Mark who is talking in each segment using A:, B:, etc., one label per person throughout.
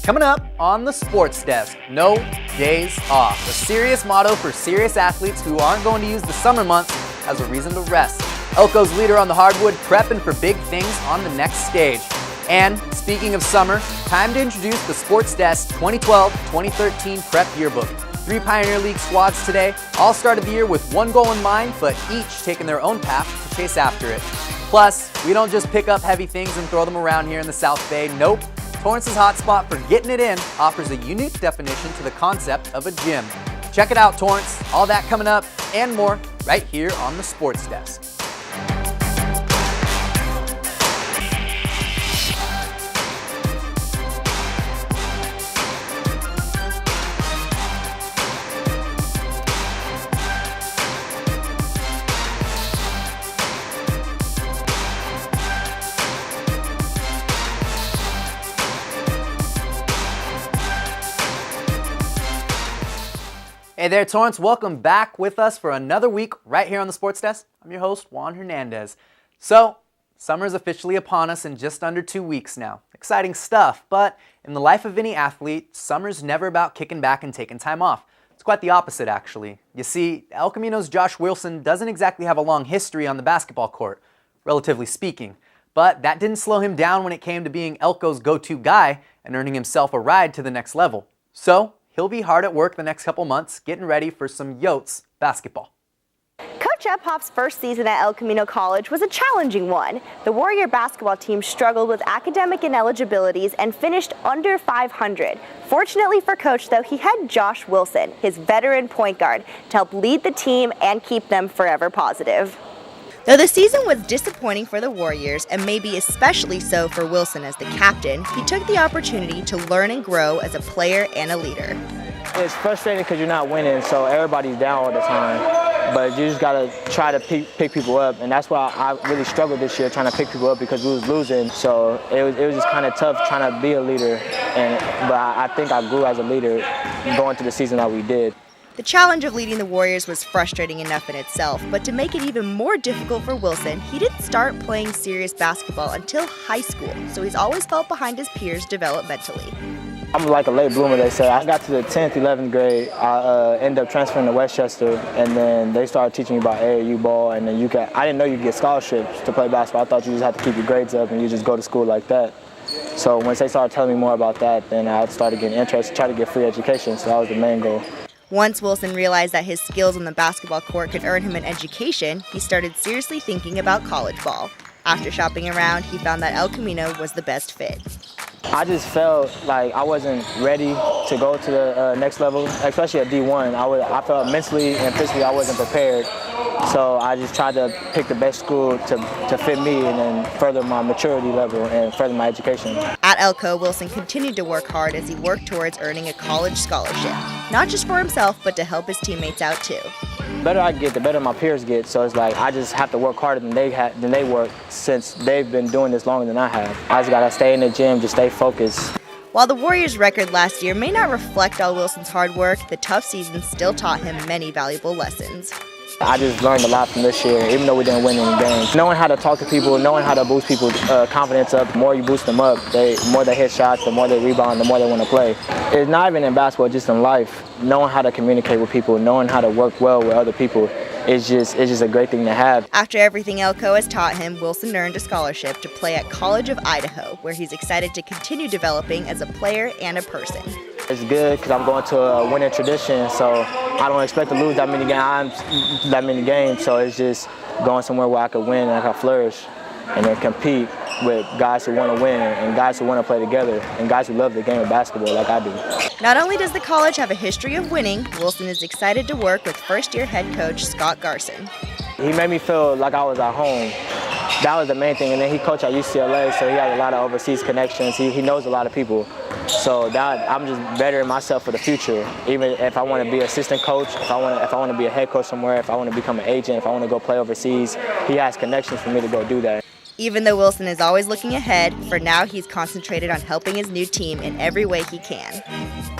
A: Coming up on the Sports Desk, no days off. A serious motto for serious athletes who aren't going to use the summer months as a reason to rest. Elko's leader on the hardwood prepping for big things on the next stage. And speaking of summer, time to introduce the Sports Desk 2012-2013 Prep Yearbook. 3 Pioneer League squads today all started the year with one goal in mind, but each taking their own path to chase after it. Plus, we don't just pick up heavy things and throw them around here in the South Bay. Nope. Torrance's hotspot for getting it in offers a unique definition to the concept of a gym. Check it out, Torrance. All that coming up and more right here on the Sports Desk. Hey there, Torrance. Welcome back with us for another week right here on the Sports Desk. I'm your host, Wan Hernandez. So, summer is officially upon us in just under 2 weeks now. Exciting stuff, but in the life of any athlete, summer's never about kicking back and taking time off. It's quite the opposite, actually. You see, El Camino's Josh Wilson doesn't exactly have a long history on the basketball court, relatively speaking. But that didn't slow him down when it came to being Elko's go-to guy and earning himself a ride to the next level. So, he'll be hard at work the next couple months getting ready for some Yotes basketball.
B: Coach Ephoff's first season at El Camino College was a challenging one. The Warrior basketball team struggled with academic ineligibilities and finished under 500. Fortunately for Coach, though, he had Josh Wilson, his veteran point guard, to help lead the team and keep them forever positive.
C: Though the season was disappointing for the Warriors, and maybe especially so for Wilson as the captain, he took the opportunity to learn and grow as a player and a leader.
D: It's frustrating because you're not winning, so everybody's down all the time. But you just got to try to pick people up, and that's why I really struggled this year trying to pick people up because we was losing. So it was just kind of tough trying to be a leader, but I think I grew as a leader going through the season that we did.
C: The challenge of leading the Warriors was frustrating enough in itself, but to make it even more difficult for Wilson, he didn't start playing serious basketball until high school, so he's always felt behind his peers developmentally.
D: I'm like a late bloomer, they say. I got to the 10th, 11th grade. I ended up transferring to Westchester, and then they started teaching me about AAU ball, and then I didn't know you could get scholarships to play basketball. I thought you just had to keep your grades up and you just go to school like that. So once they started telling me more about that, then I started getting interested, try to get free education, so that was the main goal.
C: Once Wilson realized that his skills on the basketball court could earn him an education, he started seriously thinking about college ball. After shopping around, he found that El Camino was the best fit.
D: I just felt like I wasn't ready to go to the next level, especially at D1. I felt mentally and physically I wasn't prepared. So I just tried to pick the best school to fit me and then further my maturity level and further my education.
C: At Elko, Wilson continued to work hard as he worked towards earning a college scholarship, not just for himself, but to help his teammates out too.
D: The better I get, the better my peers get. So it's like I just have to work harder than they work since they've been doing this longer than I have. I just gotta stay in the gym, just stay focused.
C: While the Warriors' record last year may not reflect all Wilson's hard work, the tough season still taught him many valuable lessons.
D: I just learned a lot from this year, even though we didn't win any games. Knowing how to talk to people, knowing how to boost people's confidence up, the more you boost them up, the more they hit shots, the more they rebound, the more they want to play. It's not even in basketball, just in life. Knowing how to communicate with people, knowing how to work well with other people, it's just a great thing to have.
C: After everything Elko has taught him, Wilson earned a scholarship to play at College of Idaho, where he's excited to continue developing as a player and a person.
D: It's good because I'm going to a winning tradition, so I don't expect to lose that many games. So it's just going somewhere where I could win and I could flourish and then compete with guys who want to win and guys who want to play together and guys who love the game of basketball like I do.
C: Not only does the college have a history of winning, Wilson is excited to work with first-year head coach Scott Garson.
D: He made me feel like I was at home. That was the main thing. And then he coached at UCLA, so he has a lot of overseas connections. He knows a lot of people. So that I'm just bettering myself for the future. Even if I want to be assistant coach, if I want to be a head coach somewhere, if I want to become an agent, if I want to go play overseas, he has connections for me to go do that.
C: Even though Wilson is always looking ahead, for now he's concentrated on helping his new team in every way he can.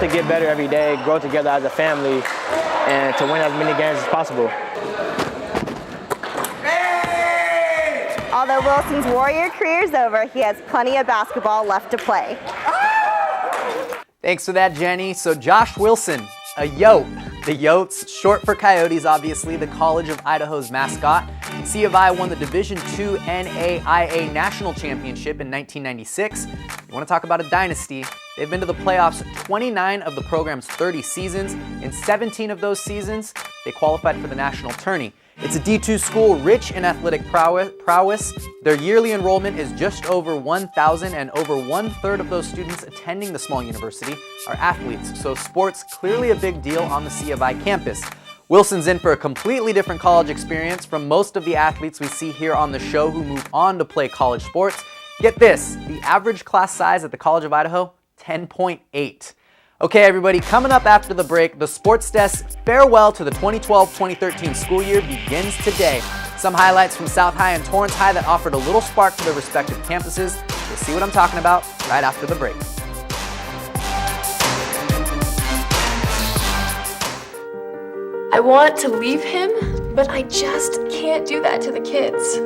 D: To get better every day, grow together as a family, and to win as many games as possible.
B: Although Wilson's Warrior career is over, he has plenty of basketball left to play.
A: Thanks for that, Jenny. So Josh Wilson, a Yote. The Yotes, short for Coyotes, obviously, the College of Idaho's mascot. C of I won the Division II NAIA National Championship in 1996. You want to talk about a dynasty? They've been to the playoffs 29 of the program's 30 seasons. In 17 of those seasons, they qualified for the national tourney. It's a D2 school rich in athletic prowess. Their yearly enrollment is just over 1,000, and over 1/3 of those students attending the small university are athletes. So sports clearly a big deal on the C of I campus. Wilson's in for a completely different college experience from most of the athletes we see here on the show who move on to play college sports. Get this, the average class size at the College of Idaho, 10.8. Okay, everybody, coming up after the break, the Sports Desk farewell to the 2012-2013 school year begins today. Some highlights from South High and Torrance High that offered a little spark to their respective campuses. You'll see what I'm talking about right after the break.
E: I want to leave him, but I just can't do that to the kids.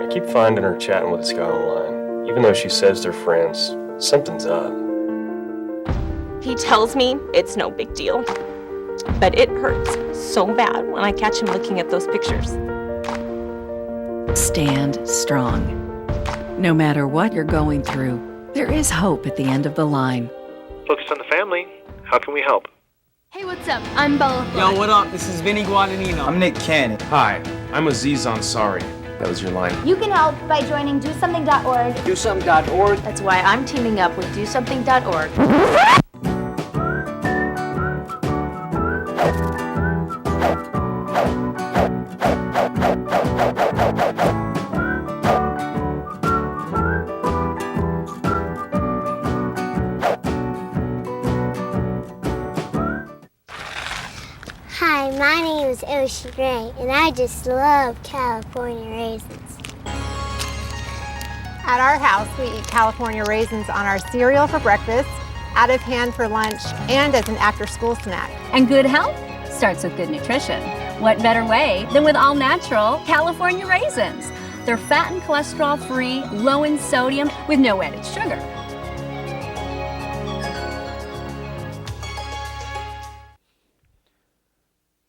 F: I keep finding her chatting with this guy online. Even though she says they're friends, something's up.
G: He tells me it's no big deal, but it hurts so bad when I catch him looking at those pictures.
H: Stand strong. No matter what you're going through, there is hope at the end of the line.
I: Focus on the family. How can we help?
J: Hey, what's up? I'm Bella.
K: Yo, what up? This is Vinny Guadagnino.
L: I'm Nick Cannon.
F: Hi, I'm Aziz Ansari. That was your line.
J: You can help by joining DoSomething.org.
K: DoSomething.org.
E: That's why I'm teaming up with DoSomething.org.
M: Hi, my name is Oshi Gray, and I just love California raisins.
N: At our house, we eat California raisins on our cereal for breakfast, out of hand for lunch, and as an after-school snack.
O: And good health starts with good nutrition. What better way than with all-natural California raisins? They're fat and cholesterol-free, low in sodium, with no added sugar.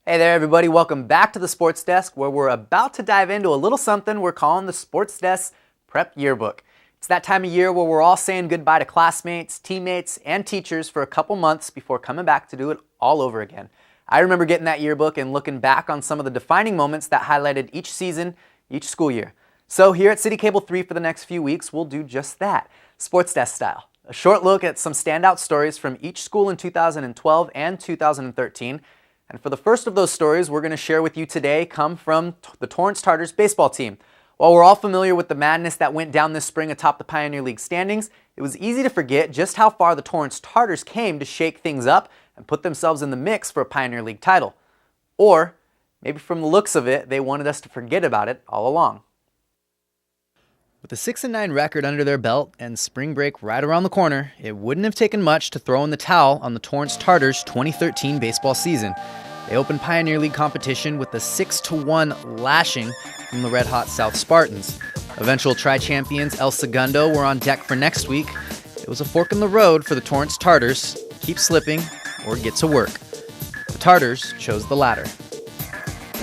A: Hey there, everybody. Welcome back to the Sports Desk, where we're about to dive into a little something we're calling the Sports Desk Prep Yearbook. It's that time of year where we're all saying goodbye to classmates, teammates, and teachers for a couple months before coming back to do it all over again. I remember getting that yearbook and looking back on some of the defining moments that highlighted each season, each school year. So here at CitiCABLE 3 for the next few weeks, we'll do just that, Sports Desk style. A short look at some standout stories from each school in 2012 and 2013. And for the first of those stories we're going to share with you today come from the Torrance Tartars baseball team. While we're all familiar with the madness that went down this spring atop the Pioneer League standings, it was easy to forget just how far the Torrance Tartars came to shake things up and put themselves in the mix for a Pioneer League title. Or, maybe from the looks of it, they wanted us to forget about it all along. With a 6-9 record under their belt and spring break right around the corner, it wouldn't have taken much to throw in the towel on the Torrance Tartars' 2013 baseball season. They opened Pioneer League competition with a 6-1 lashing from the red-hot South Spartans. Eventual tri-champions El Segundo were on deck for next week. It was a fork in the road for the Torrance Tartars. Keep slipping or get to work. The Tartars chose the latter.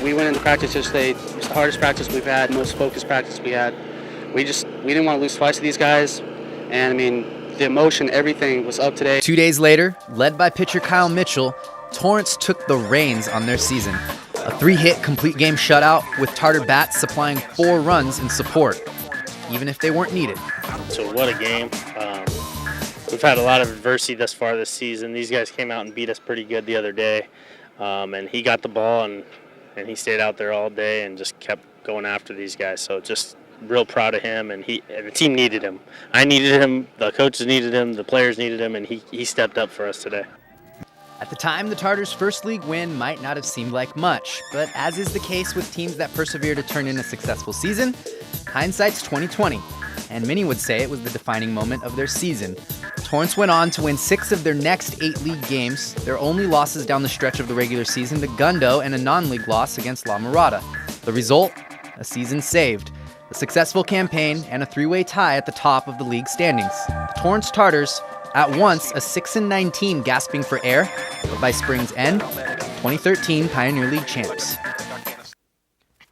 K: We went into practice yesterday. It was the hardest practice we've had, most focused practice we had. We didn't want to lose twice to these guys. And I mean, the emotion, everything was up today.
A: 2 days later, led by pitcher Kyle Mitchell, Torrance took the reins on their season. A 3-hit complete game shutout with Tartar bats supplying 4 runs in support, even if they weren't needed.
P: So what a game. We've had a lot of adversity thus far this season. These guys came out and beat us pretty good the other day. And he got the ball and he stayed out there all day and just kept going after these guys. So just real proud of him, and the team needed him. I needed him, the coaches needed him, the players needed him, and he stepped up for us today.
A: At the time, the Tartars' first league win might not have seemed like much, but as is the case with teams that persevere to turn in a successful season, hindsight's 20/20, and many would say it was the defining moment of their season. Torrance went on to win 6 of their next 8 league games, their only losses down the stretch of the regular season to Gundo and a non-league loss against La Mirada. The result? A season saved, a successful campaign, and a 3-way tie at the top of the league standings. The Torrance Tartars At once, a 6-9 team gasping for air, but by spring's end, 2013 Pioneer League champs.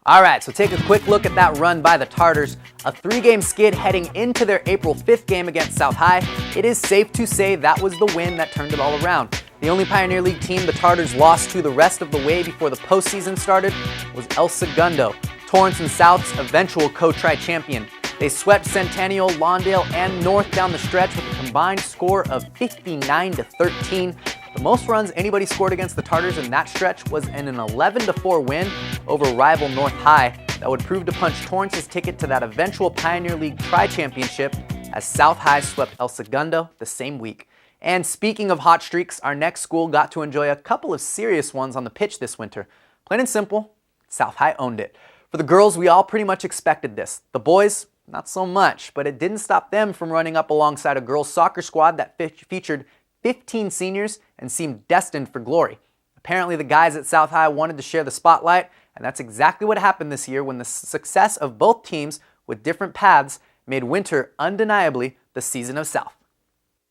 A: All right, so take a quick look at that run by the Tartars. A 3-game skid heading into their April 5th game against South High. It is safe to say that was the win that turned it all around. The only Pioneer League team the Tartars lost to the rest of the way before the postseason started was El Segundo, Torrance and South's eventual co-tri champion. They swept Centennial, Lawndale, and North down the stretch with a combined score of 59-13. The most runs anybody scored against the Tartars in that stretch was in an 11-4 win over rival North High that would prove to punch Torrance's ticket to that eventual Pioneer League Tri-Championship as South High swept El Segundo the same week. And speaking of hot streaks, our next school got to enjoy a couple of serious ones on the pitch this winter. Plain and simple, South High owned it. For the girls, we all pretty much expected this. The boys, not so much, but it didn't stop them from running up alongside a girls' soccer squad that featured 15 seniors and seemed destined for glory. Apparently, the guys at South High wanted to share the spotlight, and that's exactly what happened this year when the success of both teams with different paths made winter undeniably the season of South.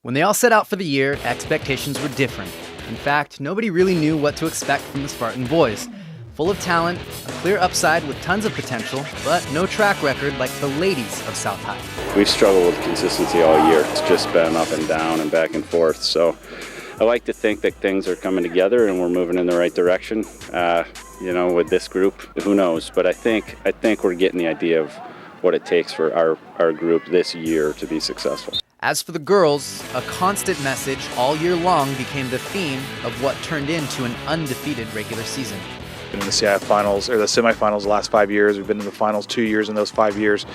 A: When they all set out for the year, expectations were different. In fact, nobody really knew what to expect from the Spartan boys. Full of talent, a clear upside with tons of potential, but no track record like the ladies of South High.
L: We've struggled with consistency all year. It's just been up and down and back and forth. So I like to think that things are coming together and we're moving in the right direction. With this group, who knows? But I think we're getting the idea of what it takes for our group this year to be successful.
A: As for the girls, a constant message all year long became the theme of what turned into an undefeated regular season.
Q: Been in the CIF finals or the semifinals the last 5 years. We've been in the finals 2 years in those 5 years.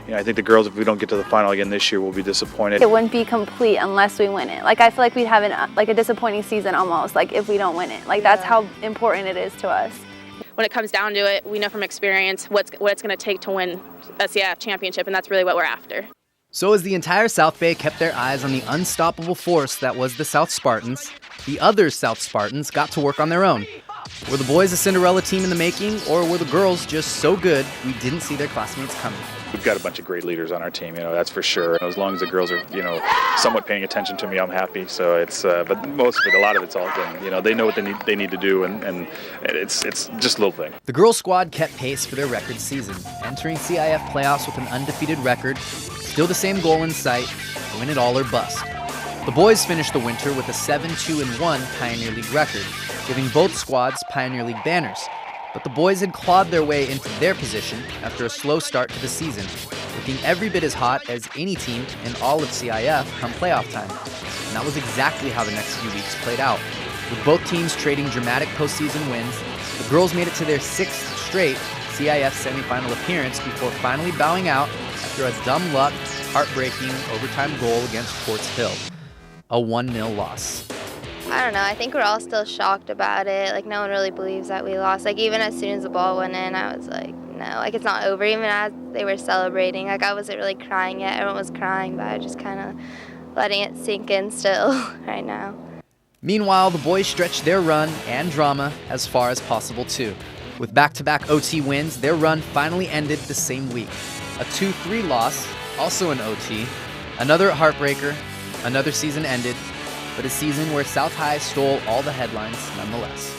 Q: I think the girls, if we don't get to the final again this year, will be disappointed.
R: It wouldn't be complete unless we win it. I feel like we'd have a disappointing season almost, if we don't win it. That's how important it is to us.
S: When it comes down to it, we know from experience what it's going to take to win a CIF championship, and that's really what we're after.
A: So as the entire South Bay kept their eyes on the unstoppable force that was the South Spartans, the other South Spartans got to work on their own. Were the boys a Cinderella team in the making, or were the girls just so good we didn't see their classmates coming?
Q: We've got a bunch of great leaders on our team, that's for sure. As long as the girls are, somewhat paying attention to me, I'm happy. So it's, but most of it, a lot of it's all them. They know what they need to do, and it's just a little thing.
A: The girls' squad kept pace for their record season, entering CIF playoffs with an undefeated record, still the same goal in sight: win it all or bust. The boys finished the winter with a 7-2-1 Pioneer League record, giving both squads Pioneer League banners. But the boys had clawed their way into their position after a slow start to the season, looking every bit as hot as any team in all of CIF come playoff time. And that was exactly how the next few weeks played out. With both teams trading dramatic postseason wins, the girls made it to their 6th straight CIF semifinal appearance before finally bowing out after a dumb luck, heartbreaking overtime goal against Quartz Hill. A 1-0 loss.
T: I don't know, I think we're all still shocked about it. No one really believes that we lost. Even as soon as the ball went in, I was like, no, it's not over. Even as they were celebrating, I wasn't really crying yet. Everyone was crying, but I just kind of letting it sink in still right now.
A: Meanwhile, the boys stretched their run and drama as far as possible too. With back-to-back OT wins, their run finally ended the same week. A 2-3 loss, also an OT, another heartbreaker, another season ended, but a season where South High stole all the headlines nonetheless.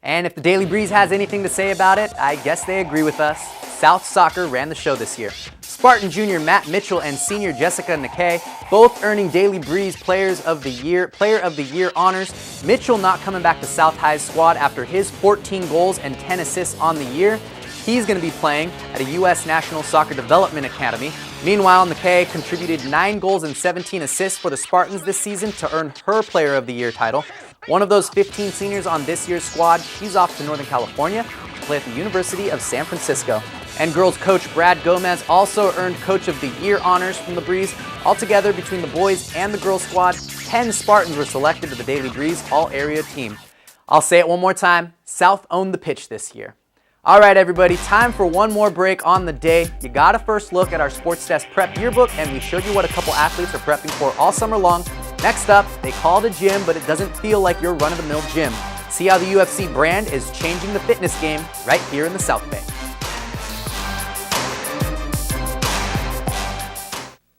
A: And if the Daily Breeze has anything to say about it, I guess they agree with us. South Soccer ran the show this year. Spartan Junior Matt Mitchell and Senior Jessica Nikkei both earning Daily Breeze Player of the Year honors. Mitchell not coming back to South High's squad after his 14 goals and 10 assists on the year. He's going to be playing at a U.S. National Soccer Development Academy. Meanwhile, Nikkei contributed 9 goals and 17 assists for the Spartans this season to earn her Player of the Year title. One of those 15 seniors on this year's squad, she's off to Northern California to play at the University of San Francisco. And girls coach Brad Gomez also earned Coach of the Year honors from the Breeze. Altogether, between the boys and the girls squad, 10 Spartans were selected to the Daily Breeze All-Area team. I'll say it one more time, South owned the pitch this year. All right, everybody, time for one more break on the day. You got to first look at our SportsDesk prep yearbook, and we showed you what a couple athletes are prepping for all summer long. Next up, they call it a gym, but it doesn't feel like your run-of-the-mill gym. See how the UFC brand is changing the fitness game right here in the South Bay.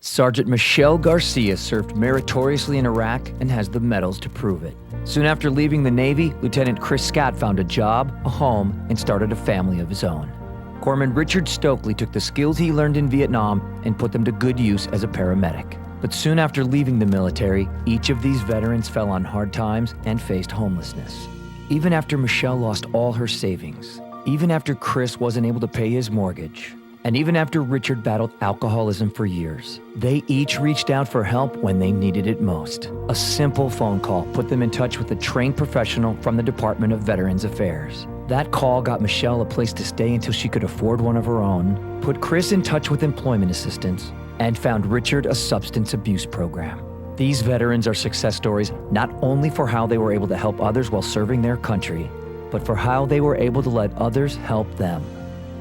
U: Sergeant Michelle Garcia served meritoriously in Iraq and has the medals to prove it. Soon after leaving the Navy, Lieutenant Chris Scott found a job, a home, and started a family of his own. Corpsman Richard Stokely took the skills he learned in Vietnam and put them to good use as a paramedic. But soon after leaving the military, each of these veterans fell on hard times and faced homelessness. Even after Michelle lost all her savings, even after Chris wasn't able to pay his mortgage, and even after Richard battled alcoholism for years, they each reached out for help when they needed it most. A simple phone call put them in touch with a trained professional from the Department of Veterans Affairs. That call got Michelle a place to stay until she could afford one of her own, put Chris in touch with employment assistance, and found Richard a substance abuse program. These veterans are success stories not only for how they were able to help others while serving their country, but for how they were able to let others help them.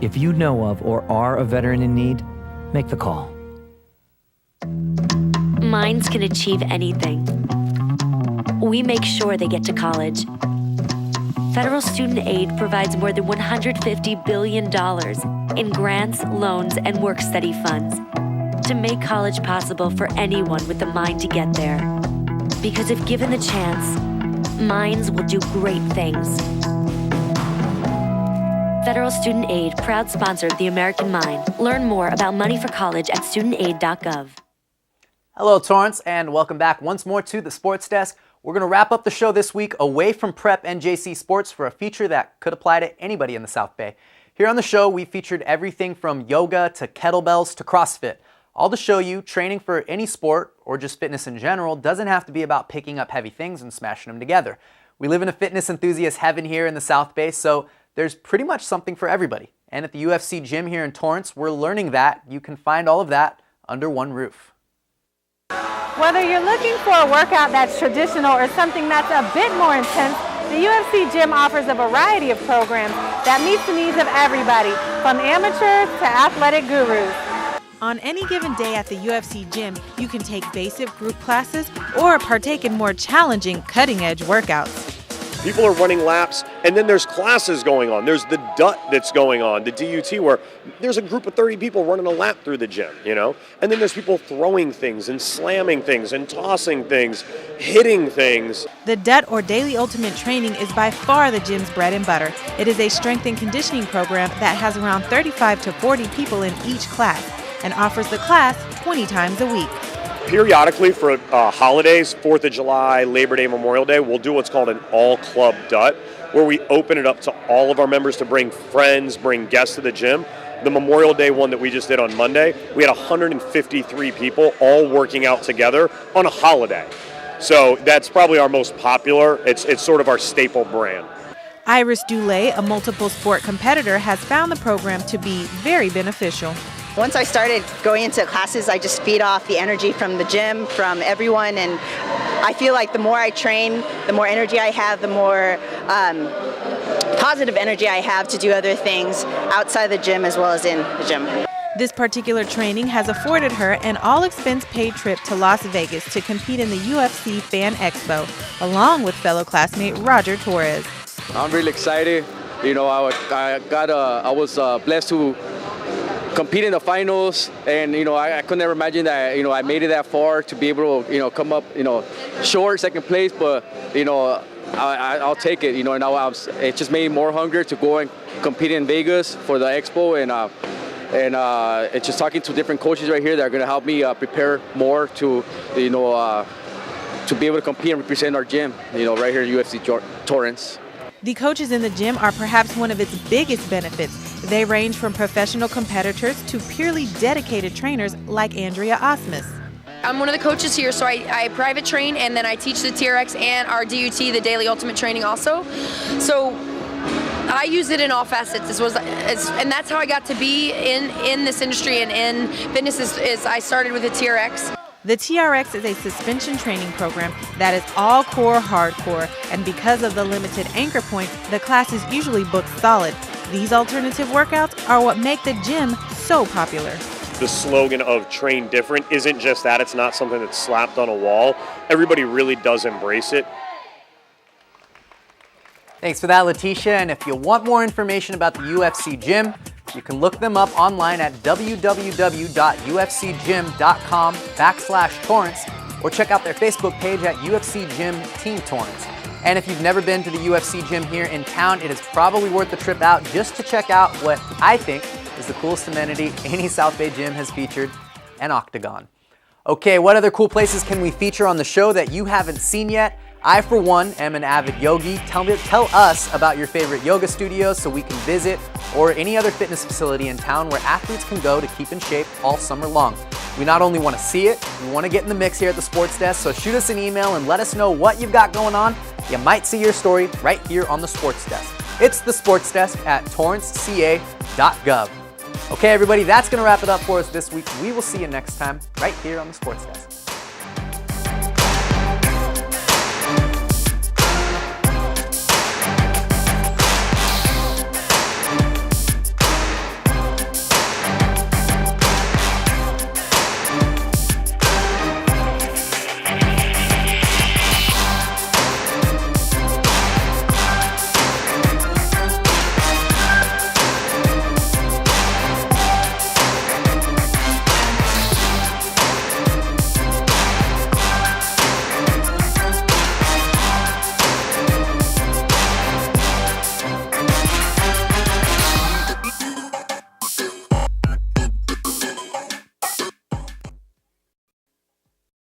U: If you know of or are a veteran in need, make the call.
V: Minds can achieve anything. We make sure they get to college. Federal student aid provides more than $150 billion in grants, loans, and work-study funds to make college possible for anyone with the mind to get there. Because if given the chance, minds will do great things. Federal Student Aid, proud sponsor of the American Mind. Learn more about money for college at studentaid.gov.
A: Hello, Torrance, and welcome back once more to the Sports Desk. We're going to wrap up the show this week away from prep and JC sports for a feature that could apply to anybody in the South Bay. Here on the show, we featured everything from yoga to kettlebells to CrossFit, all to show you training for any sport or just fitness in general doesn't have to be about picking up heavy things and smashing them together. We live in a fitness enthusiast heaven here in the South Bay, so there's pretty much something for everybody. And at the UFC gym here in Torrance, we're learning that you can find all of that under one roof.
N: Whether you're looking for a workout that's traditional or something that's a bit more intense, the UFC gym offers a variety of programs that meets the needs of everybody, from amateurs to athletic gurus. On any given day at the UFC gym, you can take basic group classes or partake in more challenging, cutting-edge workouts.
W: People are running laps, and then there's classes going on. There's the DUT that's going on, the DUT, where there's a group of 30 people running a lap through the gym, you know? And then there's people throwing things and slamming things and tossing things, hitting things.
N: The DUT, or Daily Ultimate Training, is by far the gym's bread and butter. It is a strength and conditioning program that has around 35 to 40 people in each class and offers the class 20 times a week.
W: Periodically for holidays, 4th of July, Labor Day, Memorial Day, we'll do what's called an all-club DUT, where we open it up to all of our members to bring friends, bring guests to the gym. The Memorial Day one that we just did on Monday, we had 153 people all working out together on a holiday. So that's probably our most popular. It's sort of our staple brand.
N: Iris Dulé, a multiple sport competitor, has found the program to be very beneficial.
X: Once I started going into classes, I just feed off the energy from the gym, from everyone, and I feel like the more I train, the more energy I have, the more positive energy I have to do other things outside the gym as well as in the gym.
N: This particular training has afforded her an all-expense-paid trip to Las Vegas to compete in the UFC Fan Expo, along with fellow classmate Roger Torres.
Y: I'm really excited. You know, I was blessed to compete in the finals, and I could never imagine that I made it that far to be able to come up short, second place, but I'll take it. And it just made me more hungry to go and compete in Vegas for the expo, and it's just talking to different coaches right here that are going to help me prepare more to be able to compete and represent our gym right here at UFC Torrance.
N: The coaches in the gym are perhaps one of its biggest benefits. They range from professional competitors to purely dedicated trainers like Andrea Osmus.
Z: I'm one of the coaches here, so I private train, and then I teach the TRX and our DUT, the Daily Ultimate Training also. So I use it in all facets, and that's how I got to be in this industry and in fitness is I started with the TRX.
N: The TRX is a suspension training program that is all core hardcore, and because of the limited anchor point, the class is usually booked solid. These alternative workouts are what make the gym so popular.
W: The slogan of train different isn't just that, it's not something that's slapped on a wall. Everybody really does embrace it.
A: Thanks for that, Letitia. And if you want more information about the UFC gym, You can look them up online at www.ufcgym.com/Torrance or check out their Facebook page at UFC Gym Team Torrance. And if you've never been to the UFC gym here in town, it is probably worth the trip out just to check out what I think is the coolest amenity any South Bay gym has featured, an octagon. Okay, what other cool places can we feature on the show that you haven't seen yet? I, for one, am an avid yogi. Tell us about your favorite yoga studios so we can visit, or any other fitness facility in town where athletes can go to keep in shape all summer long. We not only want to see it, we want to get in the mix here at the Sports Desk, so shoot us an email and let us know what you've got going on. You might see your story right here on the Sports Desk. It's the Sports Desk at torranceca.gov. Okay, everybody, that's going to wrap it up for us this week. We will see you next time right here on the Sports Desk.